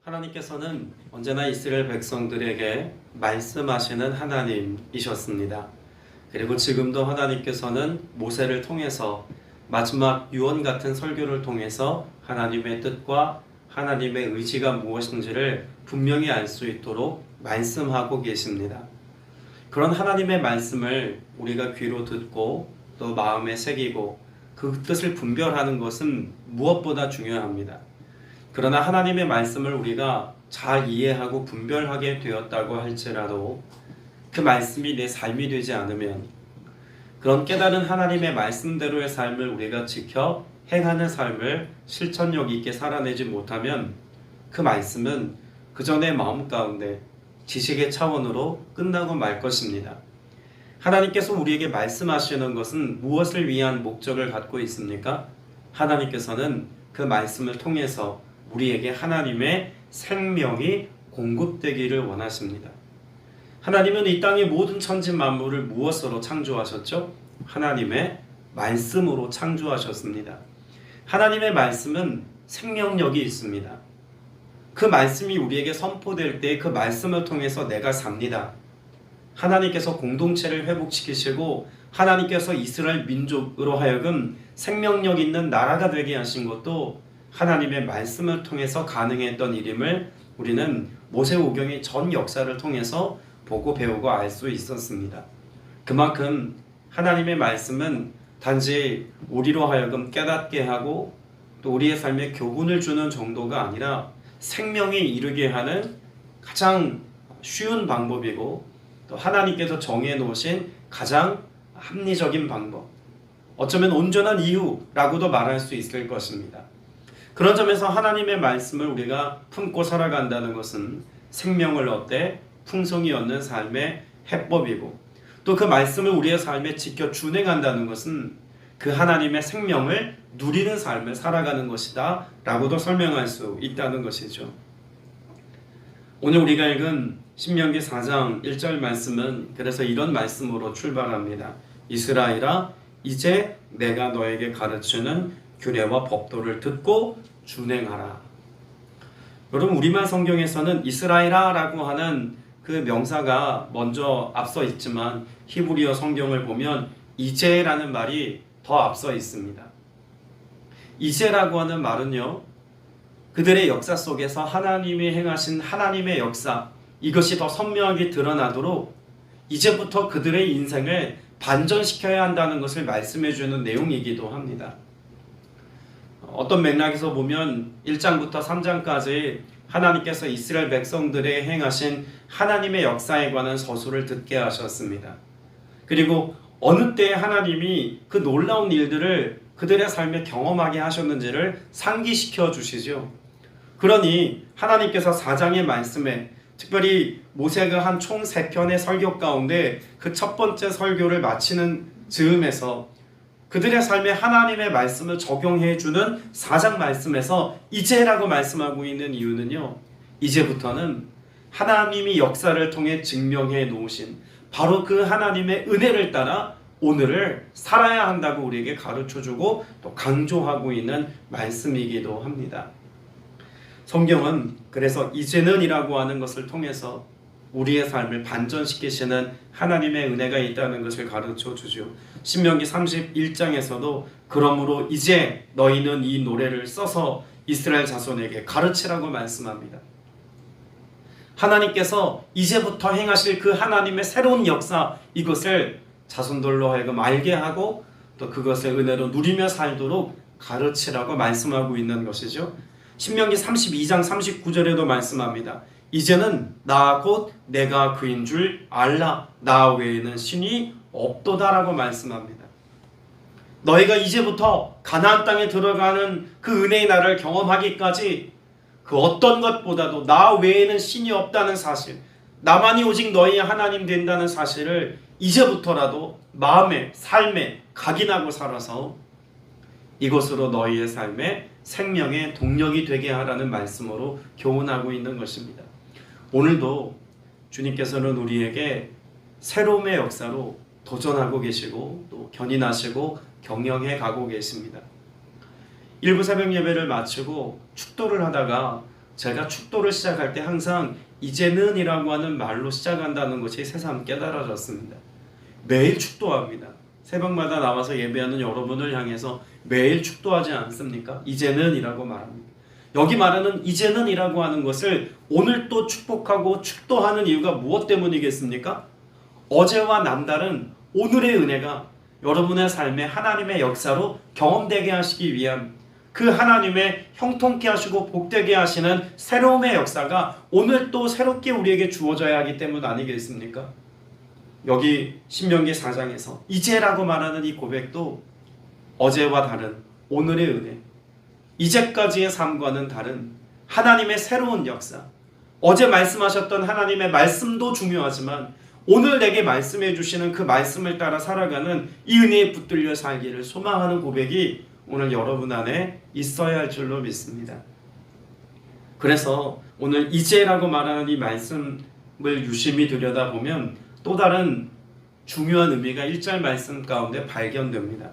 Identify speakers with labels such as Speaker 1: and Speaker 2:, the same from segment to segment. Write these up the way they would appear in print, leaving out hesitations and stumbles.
Speaker 1: 하나님께서는 언제나 이스라엘 백성들에게 말씀하시는 하나님이셨습니다. 그리고 지금도 하나님께서는 모세를 통해서 마지막 유언 같은 설교를 통해서 하나님의 뜻과 하나님의 의지가 무엇인지를 분명히 알 수 있도록 말씀하고 계십니다. 그런 하나님의 말씀을 우리가 귀로 듣고 또 마음에 새기고 그 뜻을 분별하는 것은 무엇보다 중요합니다. 그러나 하나님의 말씀을 우리가 잘 이해하고 분별하게 되었다고 할지라도 그 말씀이 내 삶이 되지 않으면, 그런 깨달은 하나님의 말씀대로의 삶을 우리가 지켜 행하는 삶을 실천력 있게 살아내지 못하면 그 말씀은 그저 내 마음 가운데 지식의 차원으로 끝나고 말 것입니다. 하나님께서 우리에게 말씀하시는 것은 무엇을 위한 목적을 갖고 있습니까? 하나님께서는 그 말씀을 통해서 우리에게 하나님의 생명이 공급되기를 원하십니다. 하나님은 이 땅의 모든 천지 만물을 무엇으로 창조하셨죠? 하나님의 말씀으로 창조하셨습니다. 하나님의 말씀은 생명력이 있습니다. 그 말씀이 우리에게 선포될 때 그 말씀을 통해서 내가 삽니다. 하나님께서 공동체를 회복시키시고 하나님께서 이스라엘 민족으로 하여금 생명력 있는 나라가 되게 하신 것도 하나님의 말씀을 통해서 가능했던 일임을 우리는 모세오경의 전 역사를 통해서 보고 배우고 알 수 있었습니다. 그만큼 하나님의 말씀은 단지 우리로 하여금 깨닫게 하고 또 우리의 삶에 교훈을 주는 정도가 아니라 생명에 이르게 하는 가장 쉬운 방법이고 또 하나님께서 정해 놓으신 가장 합리적인 방법, 어쩌면 온전한 이유라고도 말할 수 있을 것입니다. 그런 점에서 하나님의 말씀을 우리가 품고 살아간다는 것은 생명을 얻되 풍성이 얻는 삶의 해법이고, 또 그 말씀을 우리의 삶에 지켜 준행한다는 것은 그 하나님의 생명을 누리는 삶을 살아가는 것이다 라고도 설명할 수 있다는 것이죠. 오늘 우리가 읽은 신명기 4장 1절 말씀은 그래서 이런 말씀으로 출발합니다. 이스라엘아, 이제 내가 너에게 가르치는 규례와 법도를 듣고 준행하라. 여러분, 우리말 성경에서는 이스라엘아 라고 하는 그 명사가 먼저 앞서 있지만 히브리어 성경을 보면 이제라는 말이 더 앞서 있습니다. 이제라고 하는 말은요, 그들의 역사 속에서 하나님이 행하신 하나님의 역사, 이것이 더 선명하게 드러나도록 이제부터 그들의 인생을 반전시켜야 한다는 것을 말씀해 주는 내용이기도 합니다. 어떤 맥락에서 보면 1장부터 3장까지 하나님께서 이스라엘 백성들의 행하신 하나님의 역사에 관한 서술을 듣게 하셨습니다. 그리고 어느 때에 하나님이 그 놀라운 일들을 그들의 삶에 경험하게 하셨는지를 상기시켜 주시죠. 그러니 하나님께서 4장의 말씀에, 특별히 모세가 한 총 3편의 설교 가운데 그 첫 번째 설교를 마치는 즈음에서 그들의 삶에 하나님의 말씀을 적용해 주는 4장 말씀에서 이제라고 말씀하고 있는 이유는요, 이제부터는 하나님이 역사를 통해 증명해 놓으신 바로 그 하나님의 은혜를 따라 오늘을 살아야 한다고 우리에게 가르쳐주고 또 강조하고 있는 말씀이기도 합니다. 성경은 그래서 이제는 이라고 하는 것을 통해서 우리의 삶을 반전시키시는 하나님의 은혜가 있다는 것을 가르쳐주죠. 신명기 31장에서도 그러므로 이제 너희는 이 노래를 써서 이스라엘 자손에게 가르치라고 말씀합니다. 하나님께서 이제부터 행하실 그 하나님의 새로운 역사, 이것을 자손들로 하여금 알게 하고 또 그것을 은혜로 누리며 살도록 가르치라고 말씀하고 있는 것이죠. 신명기 32장 39절에도 말씀합니다. 이제는 나 곧 내가 그인 줄 알라, 나 외에는 신이 없도다라고 말씀합니다. 너희가 이제부터 가나안 땅에 들어가는 그 은혜의 나라를 경험하기까지 그 어떤 것보다도 나 외에는 신이 없다는 사실, 나만이 오직 너희의 하나님 된다는 사실을 이제부터라도 마음에, 삶에 각인하고 살아서 이것으로 너희의 삶에 생명의 동력이 되게 하라는 말씀으로 교훈하고 있는 것입니다. 오늘도 주님께서는 우리에게 새로움의 역사로 도전하고 계시고 또 견인하시고 경영해 가고 계십니다. 일부 새벽 예배를 마치고 축도를 하다가 제가 축도를 시작할 때 항상 이제는이라고 하는 말로 시작한다는 것이 새삼 깨달아졌습니다. 매일 축도합니다. 새벽마다 나와서 예배하는 여러분을 향해서 매일 축도하지 않습니까? 이제는이라고 말합니다. 여기 말하는 이제는이라고 하는 것을 오늘 또 축복하고 축도하는 이유가 무엇 때문이겠습니까? 어제와 남다른 오늘의 은혜가 여러분의 삶에 하나님의 역사로 경험되게 하시기 위한 그 하나님의 형통케 하시고 복되게 하시는 새로움의 역사가 오늘 또 새롭게 우리에게 주어져야 하기 때문 아니겠습니까? 여기 신명기 4장에서 이제라고 말하는 이 고백도 어제와 다른 오늘의 은혜, 이제까지의 삶과는 다른 하나님의 새로운 역사, 어제 말씀하셨던 하나님의 말씀도 중요하지만 오늘 내게 말씀해 주시는 그 말씀을 따라 살아가는 이 은혜에 붙들려 살기를 소망하는 고백이 오늘 여러분 안에 있어야 할 줄로 믿습니다. 그래서 오늘 이제라고 말하는 이 말씀을 유심히 들여다보면 또 다른 중요한 의미가 1절 말씀 가운데 발견됩니다.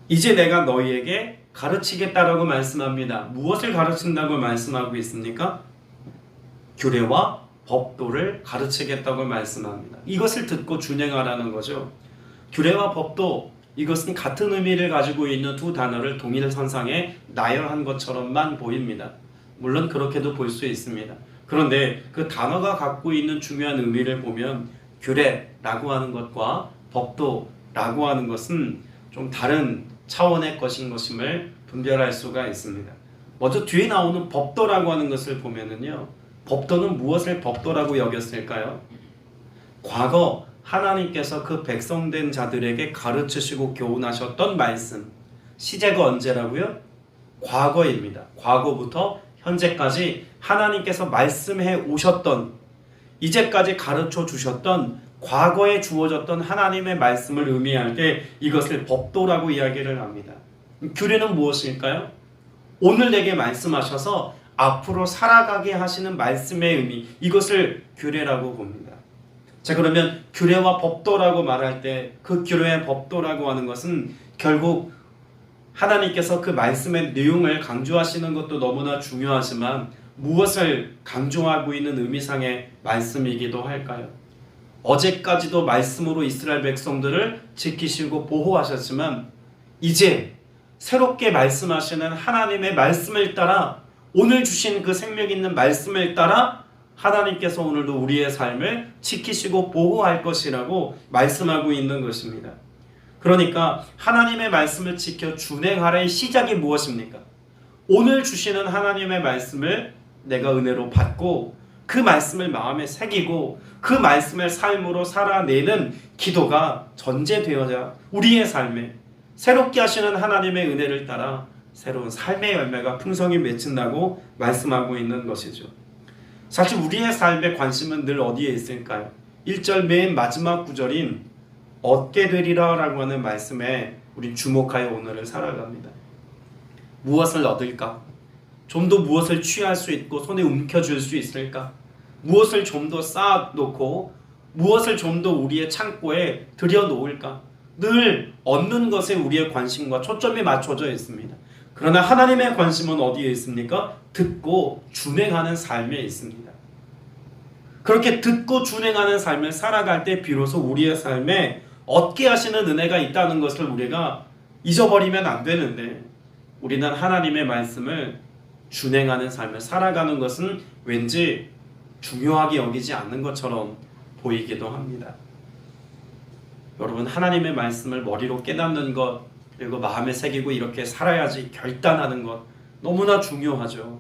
Speaker 1: 이제 내가 너희에게 가르치겠다라고 말씀합니다. 무엇을 가르친다고 말씀하고 있습니까? 규례와 법도를 가르치겠다고 말씀합니다. 이것을 듣고 준행하라는 거죠. 규례와 법도, 이것은 같은 의미를 가지고 있는 두 단어를 동일선상에 나열한 것처럼만 보입니다. 물론 그렇게도 볼 수 있습니다. 그런데 그 단어가 갖고 있는 중요한 의미를 보면 규례라고 하는 것과 법도라고 하는 것은 좀 다른 차원의 것임을 분별할 수가 있습니다. 먼저 뒤에 나오는 법도라고 하는 것을 보면은요, 법도는 무엇을 법도라고 여겼을까요? 과거 하나님께서 그 백성된 자들에게 가르치시고 교훈하셨던 말씀, 시제가 언제라고요? 과거입니다. 과거부터 현재까지 하나님께서 말씀해 오셨던, 이제까지 가르쳐 주셨던 과거에 주어졌던 하나님의 말씀을 의미할 때 이것을 법도라고 이야기를 합니다. 규례는 무엇일까요? 오늘 내게 말씀하셔서 앞으로 살아가게 하시는 말씀의 의미, 이것을 규례라고 봅니다. 자, 그러면 규례와 법도라고 말할 때 그 규례와 법도라고 하는 것은 결국 하나님께서 그 말씀의 내용을 강조하시는 것도 너무나 중요하지만 무엇을 강조하고 있는 의미상의 말씀이기도 할까요? 어제까지도 말씀으로 이스라엘 백성들을 지키시고 보호하셨지만 이제 새롭게 말씀하시는 하나님의 말씀을 따라, 오늘 주신 그 생명 있는 말씀을 따라 하나님께서 오늘도 우리의 삶을 지키시고 보호할 것이라고 말씀하고 있는 것입니다. 그러니까 하나님의 말씀을 지켜 준행하라의 시작이 무엇입니까? 오늘 주시는 하나님의 말씀을 내가 은혜로 받고 그 말씀을 마음에 새기고 그 말씀을 삶으로 살아내는 기도가 전제되어야 우리의 삶에 새롭게 하시는 하나님의 은혜를 따라 새로운 삶의 열매가 풍성히 맺힌다고 말씀하고 있는 것이죠. 사실 우리의 삶의 관심은 늘 어디에 있을까요? 1절 맨 마지막 구절인 얻게 되리라 라고 하는 말씀에 우리 주목하여 오늘을 살아갑니다. 무엇을 얻을까? 좀 더 무엇을 취할 수 있고 손에 움켜쥘 수 있을까? 무엇을 좀 더 쌓아놓고 무엇을 좀 더 우리의 창고에 들여놓을까? 늘 얻는 것에 우리의 관심과 초점이 맞춰져 있습니다. 그러나 하나님의 관심은 어디에 있습니까? 듣고 준행하는 삶에 있습니다. 그렇게 듣고 준행하는 삶을 살아갈 때 비로소 우리의 삶에 얻게 하시는 은혜가 있다는 것을 우리가 잊어버리면 안 되는데, 우리는 하나님의 말씀을 준행하는 삶을 살아가는 것은 왠지 중요하게 여기지 않는 것처럼 보이기도 합니다. 여러분, 하나님의 말씀을 머리로 깨닫는 것, 그리고 마음에 새기고 이렇게 살아야지 결단하는 것 너무나 중요하죠.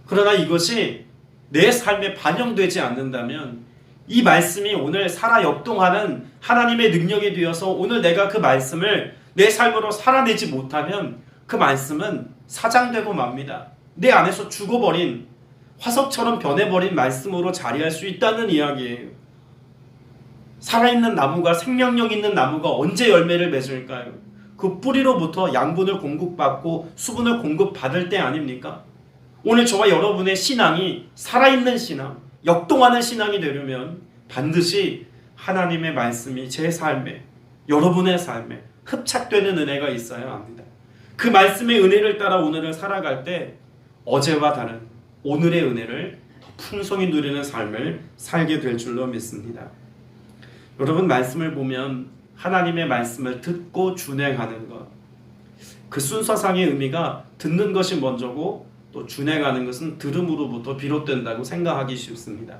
Speaker 1: 그러나 이것이 내 삶에 반영되지 않는다면 이 말씀이 오늘 살아 역동하는 하나님의 능력이 되어서 오늘 내가 그 말씀을 내 삶으로 살아내지 못하면 그 말씀은 사장되고 맙니다. 내 안에서 죽어버린, 화석처럼 변해버린 말씀으로 자리할 수 있다는 이야기예요. 살아있는 나무가, 생명력 있는 나무가 언제 열매를 맺을까요? 그 뿌리로부터 양분을 공급받고 수분을 공급받을 때 아닙니까? 오늘 저와 여러분의 신앙이 살아있는 신앙, 역동하는 신앙이 되려면 반드시 하나님의 말씀이 제 삶에, 여러분의 삶에 흡착되는 은혜가 있어야 합니다. 그 말씀의 은혜를 따라 오늘을 살아갈 때 어제와 다른 오늘의 은혜를 더 풍성히 누리는 삶을 살게 될 줄로 믿습니다. 여러분, 말씀을 보면 하나님의 말씀을 듣고 준행하는 것, 그 순서상의 의미가 듣는 것이 먼저고 또 준행하는 것은 들음으로부터 비롯된다고 생각하기 쉽습니다.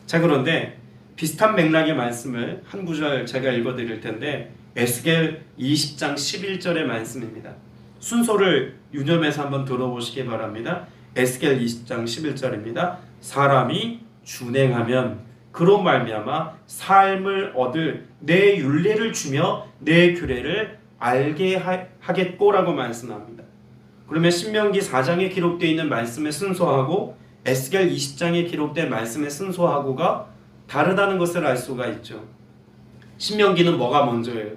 Speaker 1: 자, 그런데 비슷한 맥락의 말씀을 한 구절 제가 읽어드릴 텐데 에스겔 20장 11절의 말씀입니다. 순서를 유념해서 한번 들어보시기 바랍니다. 에스겔 20장 11절입니다. 사람이 준행하면 그로 말미암아 삶을 얻을 내 율례를 주며 내 규례를 알게 하겠고라고 말씀합니다. 그러면 신명기 4장에 기록되어 있는 말씀의 순서하고 에스겔 20장에 기록된 말씀의 순서하고가 다르다는 것을 알 수가 있죠. 신명기는 뭐가 먼저예요?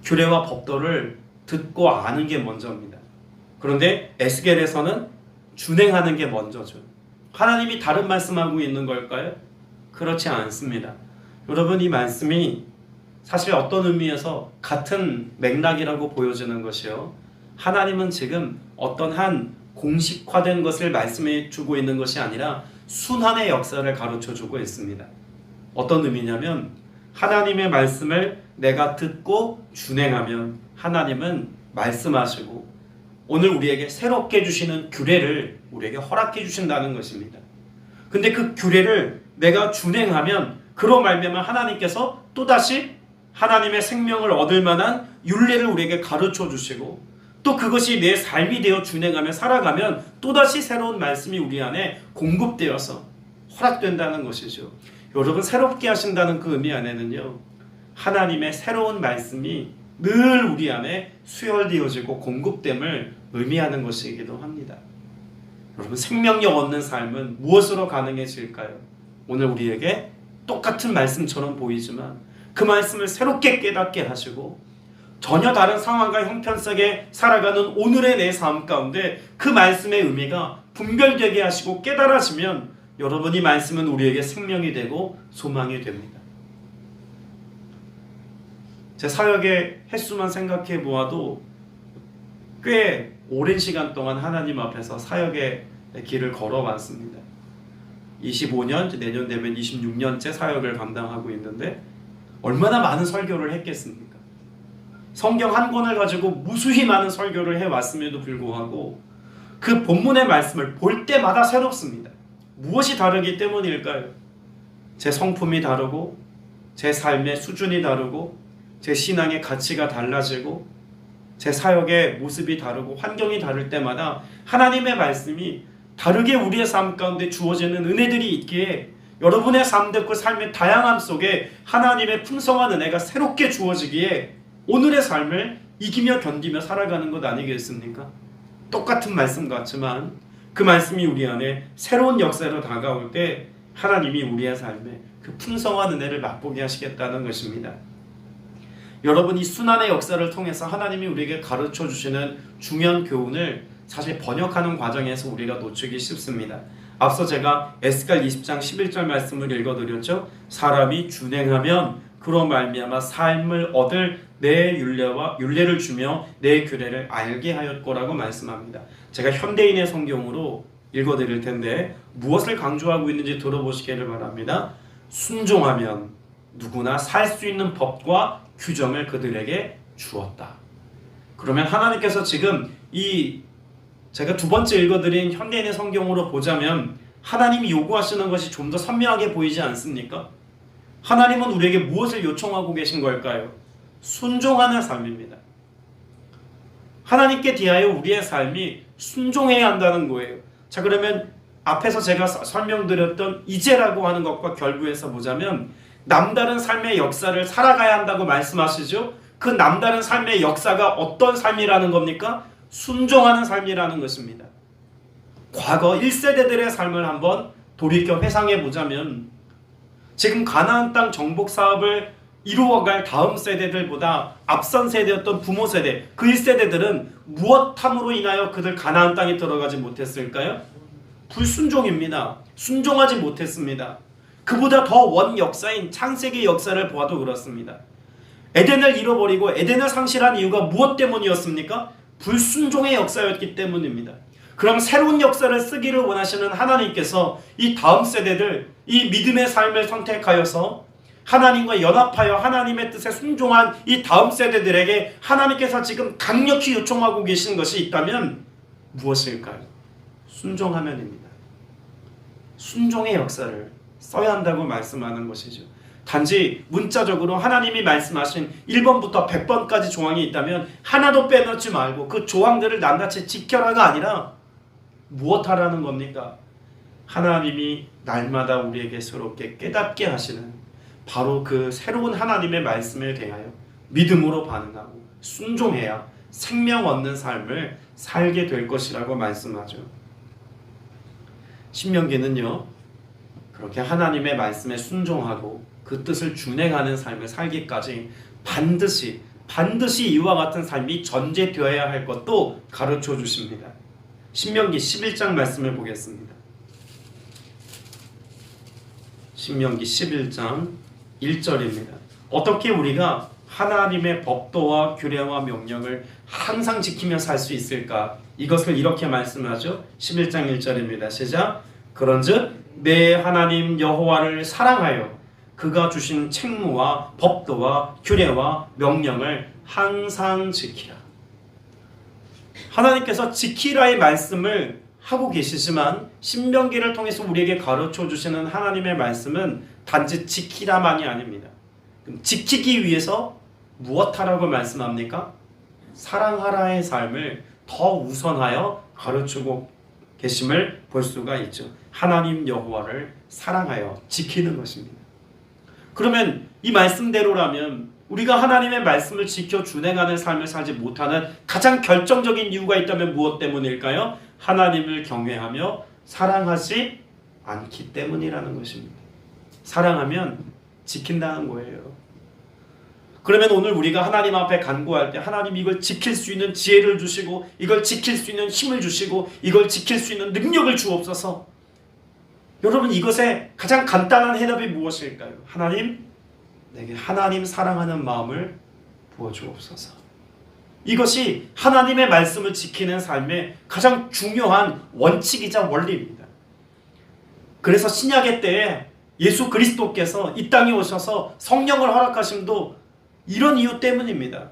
Speaker 1: 규례와 법도를 듣고 아는 게 먼저입니다. 그런데 에스겔에서는 준행하는 게 먼저죠. 하나님이 다른 말씀하고 있는 걸까요? 그렇지 않습니다. 여러분, 이 말씀이 사실 어떤 의미에서 같은 맥락이라고 보여지는 것이요. 하나님은 지금 어떤 한 공식화된 것을 말씀해 주고 있는 것이 아니라 순환의 역사를 가르쳐 주고 있습니다. 어떤 의미냐면 하나님의 말씀을 내가 듣고 준행하면 하나님은 말씀하시고 오늘 우리에게 새롭게 주시는 규례를 우리에게 허락해 주신다는 것입니다. 근데 그 규례를 내가 준행하면 그로 말미암아 하나님께서 또다시 하나님의 생명을 얻을 만한 율례를 우리에게 가르쳐 주시고 또 그것이 내 삶이 되어 준행하며 살아가면 또다시 새로운 말씀이 우리 안에 공급되어서 허락된다는 것이죠. 여러분, 새롭게 하신다는 그 의미 안에는요, 하나님의 새로운 말씀이 늘 우리 안에 수혈되어지고 공급됨을 의미하는 것이기도 합니다. 여러분, 생명력 얻는 삶은 무엇으로 가능해질까요? 오늘 우리에게 똑같은 말씀처럼 보이지만 그 말씀을 새롭게 깨닫게 하시고 전혀 다른 상황과 형편 속에 살아가는 오늘의 내 삶 가운데 그 말씀의 의미가 분별되게 하시고 깨달아지면 여러분, 이 말씀은 우리에게 생명이 되고 소망이 됩니다. 제 사역의 횟수만 생각해 보아도 꽤 오랜 시간 동안 하나님 앞에서 사역의 길을 걸어왔습니다. 25년, 내년 되면 26년째 사역을 감당하고 있는데 얼마나 많은 설교를 했겠습니까? 성경 한 권을 가지고 무수히 많은 설교를 해왔음에도 불구하고 그 본문의 말씀을 볼 때마다 새롭습니다. 무엇이 다르기 때문일까요? 제 성품이 다르고 제 삶의 수준이 다르고 제 신앙의 가치가 달라지고 제 사역의 모습이 다르고 환경이 다를 때마다 하나님의 말씀이 다르게 우리의 삶 가운데 주어지는 은혜들이 있기에 여러분의 삶과 삶의 다양함 속에 하나님의 풍성한 은혜가 새롭게 주어지기에 오늘의 삶을 이기며 견디며 살아가는 것 아니겠습니까? 똑같은 말씀 같지만 그 말씀이 우리 안에 새로운 역사로 다가올 때 하나님이 우리의 삶에 그 풍성한 은혜를 맛보게 하시겠다는 것입니다. 여러분, 이 순환의 역사를 통해서 하나님이 우리에게 가르쳐 주시는 중요한 교훈을 사실 번역하는 과정에서 우리가 놓치기 쉽습니다. 앞서 제가 에스겔 20장 11절 말씀을 읽어드렸죠. 사람이 준행하면 그로 말미암아 삶을 얻을 내 율례를 주며 내 규례를 알게 하였고라고 말씀합니다. 제가 현대인의 성경으로 읽어드릴 텐데 무엇을 강조하고 있는지 들어보시기를 바랍니다. 순종하면 누구나 살 수 있는 법과 규정을 그들에게 주었다. 그러면 하나님께서 지금 이 제가 두 번째 읽어드린 현대인의 성경으로 보자면 하나님이 요구하시는 것이 좀 더 선명하게 보이지 않습니까? 하나님은 우리에게 무엇을 요청하고 계신 걸까요? 순종하는 삶입니다. 하나님께 대하여 우리의 삶이 순종해야 한다는 거예요. 자, 그러면 앞에서 제가 설명드렸던 이제라고 하는 것과 결부해서 보자면 남다른 삶의 역사를 살아가야 한다고 말씀하시죠. 그 남다른 삶의 역사가 어떤 삶이라는 겁니까? 순종하는 삶이라는 것입니다. 과거 1세대들의 삶을 한번 돌이켜 회상해 보자면 지금 가나안 땅 정복 사업을 이루어갈 다음 세대들보다 앞선 세대였던 부모 세대, 그 1세대들은 무엇 탐으로 인하여 그들 가나안 땅에 들어가지 못했을까요? 불순종입니다. 순종하지 못했습니다. 그보다 더 원 역사인 창세기 역사를 보아도 그렇습니다. 에덴을 잃어버리고 에덴을 상실한 이유가 무엇 때문이었습니까? 불순종의 역사였기 때문입니다. 그럼 새로운 역사를 쓰기를 원하시는 하나님께서 이 다음 세대들, 이 믿음의 삶을 선택하여서 하나님과 연합하여 하나님의 뜻에 순종한 이 다음 세대들에게 하나님께서 지금 강력히 요청하고 계신 것이 있다면 무엇일까요? 순종하면입니다. 순종의 역사를 써야 한다고 말씀하는 것이죠. 단지 문자적으로 하나님이 말씀하신 1번부터 100번까지 조항이 있다면 하나도 빼놓지 말고 그 조항들을 낱낱이 지켜라가 아니라 무엇하라는 겁니까? 하나님이 날마다 우리에게 새롭게 깨닫게 하시는 바로 그 새로운 하나님의 말씀에 대하여 믿음으로 반응하고 순종해야 생명 얻는 삶을 살게 될 것이라고 말씀하죠. 신명기는요, 그렇게 하나님의 말씀에 순종하고 그 뜻을 준행하는 삶을 살기까지 반드시 이와 같은 삶이 전제되어야 할 것도 가르쳐 주십니다. 신명기 11장 말씀을 보겠습니다. 신명기 11장 1절입니다. 어떻게 우리가 하나님의 법도와 규례와 명령을 항상 지키며 살 수 있을까? 이것을 이렇게 말씀하죠. 11장 1절입니다. 시작. 그런즉 내 하나님 여호와를 사랑하여 그가 주신 책무와 법도와 규례와 명령을 항상 지키라. 하나님께서 지키라의 말씀을 하고 계시지만 신명기를 통해서 우리에게 가르쳐 주시는 하나님의 말씀은 단지 지키라만이 아닙니다. 그럼 지키기 위해서 무엇하라고 말씀합니까? 사랑하라의 삶을 더 우선하여 가르치고 계심을 볼 수가 있죠. 하나님 여호와를 사랑하여 지키는 것입니다. 그러면 이 말씀대로라면 우리가 하나님의 말씀을 지켜 준행하는 삶을 살지 못하는 가장 결정적인 이유가 있다면 무엇 때문일까요? 하나님을 경외하며 사랑하지 않기 때문이라는 것입니다. 사랑하면 지킨다는 거예요. 그러면 오늘 우리가 하나님 앞에 간구할 때 하나님 이걸 지킬 수 있는 지혜를 주시고 이걸 지킬 수 있는 힘을 주시고 이걸 지킬 수 있는 능력을 주옵소서. 여러분, 이것의 가장 간단한 해답이 무엇일까요? 하나님, 내게 하나님 사랑하는 마음을 부어주옵소서. 이것이 하나님의 말씀을 지키는 삶의 가장 중요한 원칙이자 원리입니다. 그래서 신약의 때에 예수 그리스도께서 이 땅에 오셔서 성령을 허락하심도 이런 이유 때문입니다.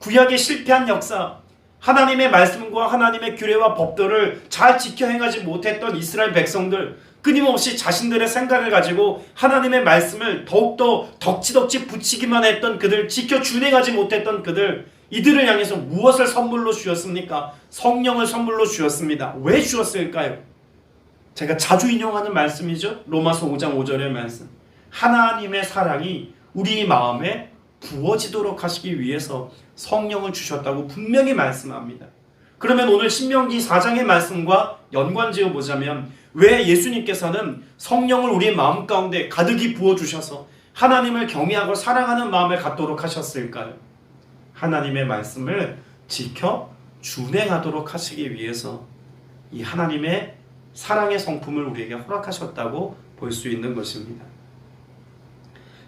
Speaker 1: 구약의 실패한 역사, 하나님의 말씀과 하나님의 규례와 법도를 잘 지켜 행하지 못했던 이스라엘 백성들, 끊임없이 자신들의 생각을 가지고 하나님의 말씀을 더욱더 덕지덕지 붙이기만 했던 그들, 지켜 준행하지 못했던 그들, 이들을 향해서 무엇을 선물로 주었습니까? 성령을 선물로 주었습니다. 왜 주었을까요? 제가 자주 인용하는 말씀이죠. 로마서 5장 5절의 말씀. 하나님의 사랑이 우리 마음에 부어지도록 하시기 위해서 성령을 주셨다고 분명히 말씀합니다. 그러면 오늘 신명기 4장의 말씀과 연관지어 보자면 왜 예수님께서는 성령을 우리의 마음 가운데 가득히 부어주셔서 하나님을 경외하고 사랑하는 마음을 갖도록 하셨을까요? 하나님의 말씀을 지켜 준행하도록 하시기 위해서 이 하나님의 사랑의 성품을 우리에게 허락하셨다고 볼 수 있는 것입니다.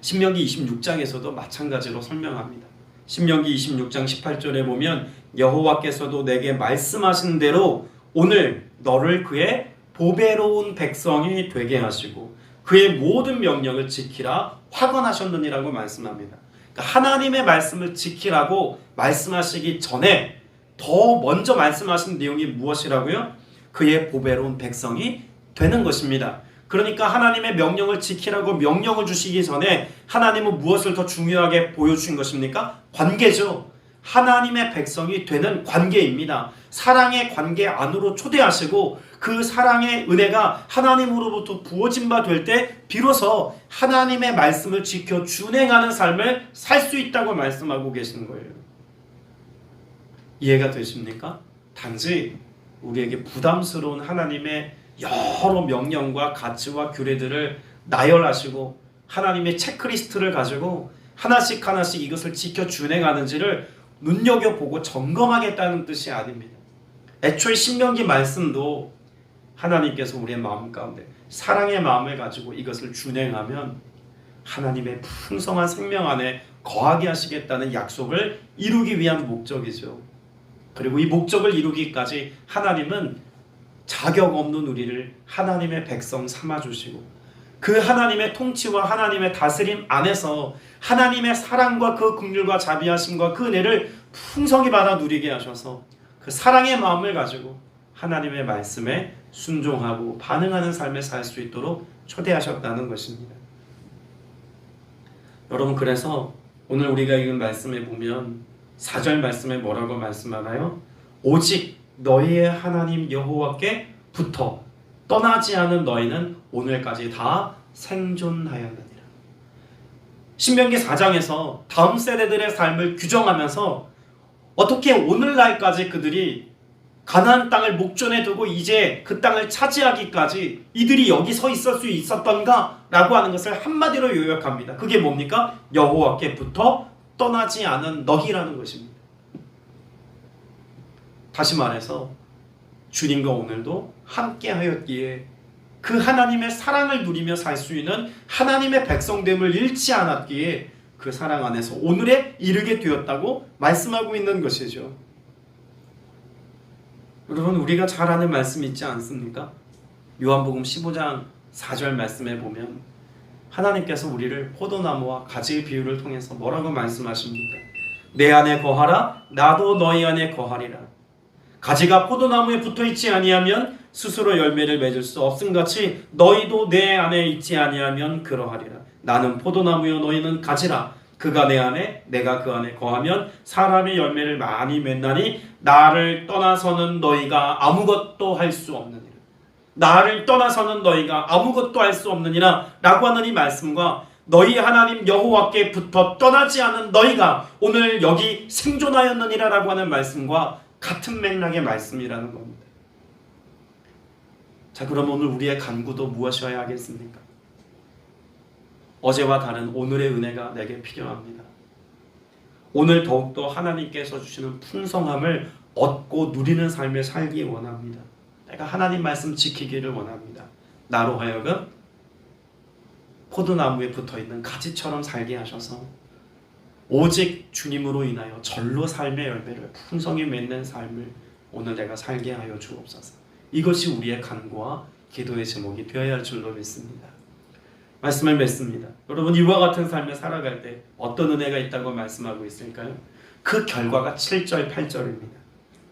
Speaker 1: 신명기 26장에서도 마찬가지로 설명합니다. 신명기 26장 18절에 보면 여호와께서도 내게 말씀하신 대로 오늘 너를 그의 보배로운 백성이 되게 하시고 그의 모든 명령을 지키라 확언하셨느니라고 말씀합니다. 그러니까 하나님의 말씀을 지키라고 말씀하시기 전에 더 먼저 말씀하신 내용이 무엇이라고요? 그의 보배로운 백성이 되는 것입니다. 그러니까 하나님의 명령을 지키라고 명령을 주시기 전에 하나님은 무엇을 더 중요하게 보여주신 것입니까? 관계죠. 하나님의 백성이 되는 관계입니다. 사랑의 관계 안으로 초대하시고 그 사랑의 은혜가 하나님으로부터 부어진 바 될 때 비로소 하나님의 말씀을 지켜 준행하는 삶을 살 수 있다고 말씀하고 계시는 거예요. 이해가 되십니까? 단지 우리에게 부담스러운 하나님의 여러 명령과 가치와 규례들을 나열하시고 하나님의 체크리스트를 가지고 하나씩 하나씩 이것을 지켜 준행하는지를 눈여겨보고 점검하겠다는 뜻이 아닙니다. 애초에 신명기 말씀도 하나님께서 우리의 마음 가운데 사랑의 마음을 가지고 이것을 준행하면 하나님의 풍성한 생명 안에 거하게 하시겠다는 약속을 이루기 위한 목적이죠. 그리고 이 목적을 이루기까지 하나님은 자격 없는 우리를 하나님의 백성 삼아주시고 그 하나님의 통치와 하나님의 다스림 안에서 하나님의 사랑과 그 긍휼과 자비하심과 그 은혜를 풍성히 받아 누리게 하셔서 그 사랑의 마음을 가지고 하나님의 말씀에 순종하고 반응하는 삶을 살 수 있도록 초대하셨다는 것입니다. 여러분, 그래서 오늘 우리가 읽은 말씀에 보면 4절 말씀에 뭐라고 말씀하나요? 오직 너희의 하나님 여호와께 붙어 떠나지 않은 너희는 오늘까지 다 생존하였느니라. 신명기 4장에서 다음 세대들의 삶을 규정하면서 어떻게 오늘날까지 그들이 가나안 땅을 목전에 두고 이제 그 땅을 차지하기까지 이들이 여기 서 있을 수 있었던가 라고 하는 것을 한마디로 요약합니다. 그게 뭡니까? 여호와께 붙어 떠나지 않은 너희라는 것입니다. 다시 말해서 주님과 오늘도 함께 하였기에 그 하나님의 사랑을 누리며 살 수 있는 하나님의 백성됨을 잃지 않았기에 그 사랑 안에서 오늘에 이르게 되었다고 말씀하고 있는 것이죠. 여러분, 우리가 잘 아는 말씀이 있지 않습니까? 요한복음 15장 4절 말씀에 보면 하나님께서 우리를 포도나무와 가지의 비유를 통해서 뭐라고 말씀하십니까? 내 안에 거하라 나도 너희 안에 거하리라. 가지가 포도나무에 붙어있지 아니하면 스스로 열매를 맺을 수 없음같이 너희도 내 안에 있지 아니하면 그러하리라. 나는 포도나무요 너희는 가지라. 그가 내 안에 내가 그 안에 거하면 사람이 열매를 많이 맺나니 나를 떠나서는 너희가 아무것도 할 수 없느니라. 나를 떠나서는 너희가 아무것도 할 수 없느니라 라고 하는 이 말씀과 너희 하나님 여호와께 붙어 떠나지 않은 너희가 오늘 여기 생존하였느니라 라고 하는 말씀과 같은 맥락의 말씀이라는 겁니다. 자, 그럼 오늘 우리의 간구도 무엇이어야 하겠습니까? 어제와 다른 오늘의 은혜가 내게 필요합니다. 오늘 더욱더 하나님께서 주시는 풍성함을 얻고 누리는 삶을 살기 원합니다. 내가 하나님 말씀 지키기를 원합니다. 나로 하여금 포도나무에 붙어있는 가지처럼 살게 하셔서 오직 주님으로 인하여 절로 삶의 열매를 풍성히 맺는 삶을 오늘 내가 살게 하여 주옵소서. 이것이 우리의 간구와 기도의 제목이 되어야 할 줄로 믿습니다. 말씀을 맺습니다. 여러분, 이와 같은 삶을 살아갈 때 어떤 은혜가 있다고 말씀하고 있을까요? 그 결과가 7절 8절입니다.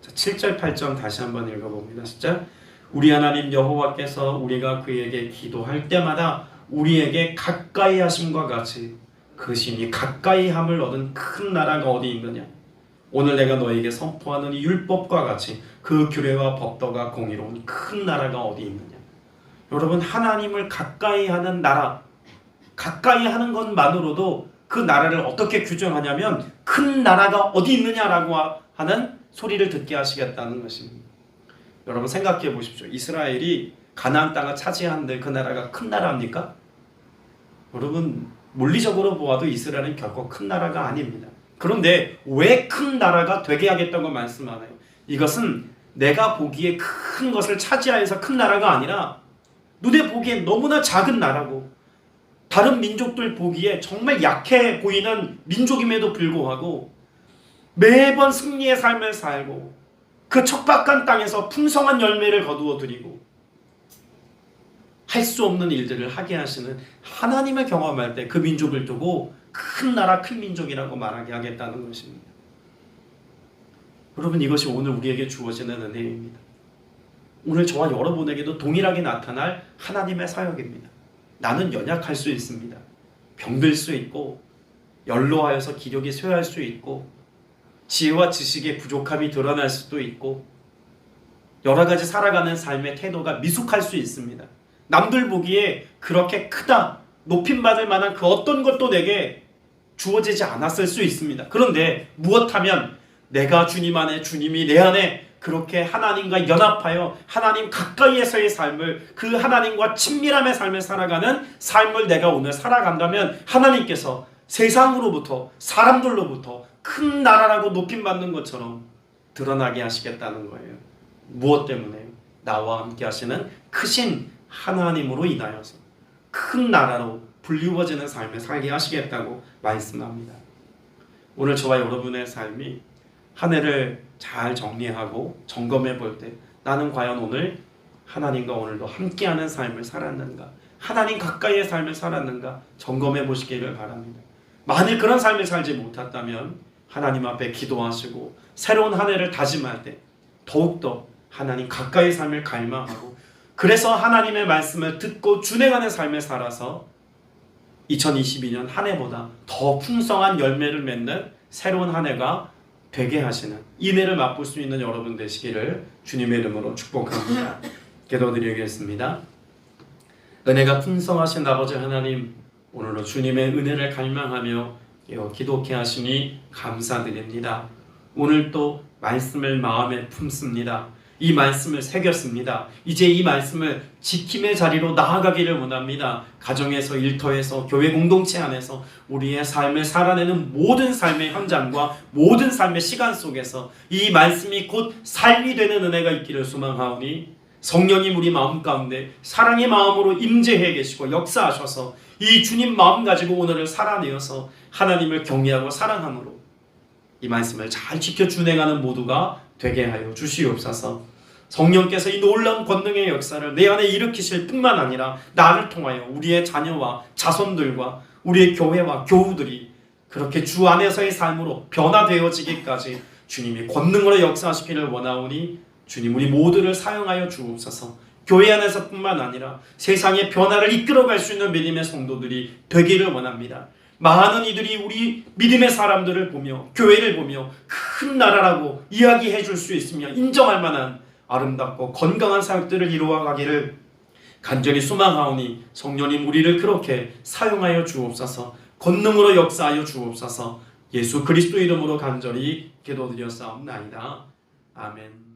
Speaker 1: 자, 7절 8절 다시 한번 읽어봅니다. 진짜 우리 하나님 여호와께서 우리가 그에게 기도할 때마다 우리에게 가까이 하심과 같이 그 신이 가까이 함을 얻은 큰 나라가 어디 있느냐? 오늘 내가 너에게 선포하는 이 율법과 같이 그 규례와 법도가 공의로운 큰 나라가 어디 있느냐? 여러분, 하나님을 가까이 하는 나라, 가까이 하는 것만으로도 그 나라를 어떻게 규정하냐면 큰 나라가 어디 있느냐라고 하는 소리를 듣게 하시겠다는 것입니다. 여러분, 생각해 보십시오. 이스라엘이 가나안 땅을 차지하는데 그 나라가 큰 나라입니까? 여러분, 물리적으로 보아도 이스라엘은 결코 큰 나라가 아닙니다. 그런데 왜 큰 나라가 되게 하겠다고 말씀하나요? 이것은 내가 보기에 큰 것을 차지하여서 큰 나라가 아니라 눈에 보기에 너무나 작은 나라고 다른 민족들 보기에 정말 약해 보이는 민족임에도 불구하고 매번 승리의 삶을 살고 그 척박한 땅에서 풍성한 열매를 거두어 드리고 할 수 없는 일들을 하게 하시는 하나님을 경험할 때 그 민족을 두고 큰 나라 큰 민족이라고 말하게 하겠다는 것입니다. 여러분, 이것이 오늘 우리에게 주어지는 은혜입니다. 오늘 저와 여러분에게도 동일하게 나타날 하나님의 사역입니다. 나는 연약할 수 있습니다. 병들 수 있고 연로하여서 기력이 쇠할 수 있고 지혜와 지식의 부족함이 드러날 수도 있고 여러 가지 살아가는 삶의 태도가 미숙할 수 있습니다. 남들 보기에 그렇게 크다, 높임받을 만한 그 어떤 것도 내게 주어지지 않았을 수 있습니다. 그런데 무엇하면 내가 주님 안에, 주님이 내 안에 그렇게 하나님과 연합하여 하나님 가까이에서의 삶을, 그 하나님과 친밀함의 삶을 살아가는 삶을 내가 오늘 살아간다면 하나님께서 세상으로부터, 사람들로부터 큰 나라라고 높임받는 것처럼 드러나게 하시겠다는 거예요. 무엇 때문에요? 나와 함께 하시는 크신 하나님으로 인하여서 큰 나라로 불리워지는 삶을 살게 하시겠다고 말씀합니다. 오늘 저와 여러분의 삶이 한 해를 잘 정리하고 점검해 볼 때 나는 과연 오늘 하나님과 오늘도 함께하는 삶을 살았는가, 하나님 가까이의 삶을 살았는가 점검해 보시기를 바랍니다. 만일 그런 삶을 살지 못했다면 하나님 앞에 기도하시고 새로운 한 해를 다짐할 때 더욱더 하나님 가까이의 삶을 갈망하고, 그래서 하나님의 말씀을 듣고 준행하는 삶을 살아서 2022년 한 해보다 더 풍성한 열매를 맺는 새로운 한 해가 되게 하시는 인혜를 맛볼 수 있는 여러분 되시기를 주님의 이름으로 축복합니다. 기도드리겠습니다. 은혜가 풍성하신 아버지 하나님, 오늘도 주님의 은혜를 갈망하며 기도케 하시니 감사드립니다. 오늘 또 말씀을 마음에 품습니다. 이 말씀을 새겼습니다. 이제 이 말씀을 지킴의 자리로 나아가기를 원합니다. 가정에서, 일터에서, 교회 공동체 안에서 우리의 삶을 살아내는 모든 삶의 현장과 모든 삶의 시간 속에서 이 말씀이 곧 삶이 되는 은혜가 있기를 소망하오니, 성령님 우리 마음 가운데 사랑의 마음으로 임재해 계시고 역사하셔서 이 주님 마음 가지고 오늘을 살아내어서 하나님을 경외하고 사랑함으로 이 말씀을 잘 지켜 준행하는 모두가 되게 하여 주시옵소서. 성령께서 이 놀라운 권능의 역사를 내 안에 일으키실 뿐만 아니라 나를 통하여 우리의 자녀와 자손들과 우리의 교회와 교우들이 그렇게 주 안에서의 삶으로 변화되어지기까지 주님이 권능으로 역사하시기를 원하오니, 주님 우리 모두를 사용하여 주옵소서. 교회 안에서 뿐만 아니라 세상의 변화를 이끌어갈 수 있는 믿음의 성도들이 되기를 원합니다. 많은 이들이 우리 믿음의 사람들을 보며 교회를 보며 큰 나라라고 이야기해 줄 수 있으며 인정할 만한 아름답고 건강한 사역들을 이루어가기를 간절히 소망하오니, 성령님 우리를 그렇게 사용하여 주옵소서. 권능으로 역사하여 주옵소서. 예수 그리스도 이름으로 간절히 기도드렸사옵나이다. 아멘.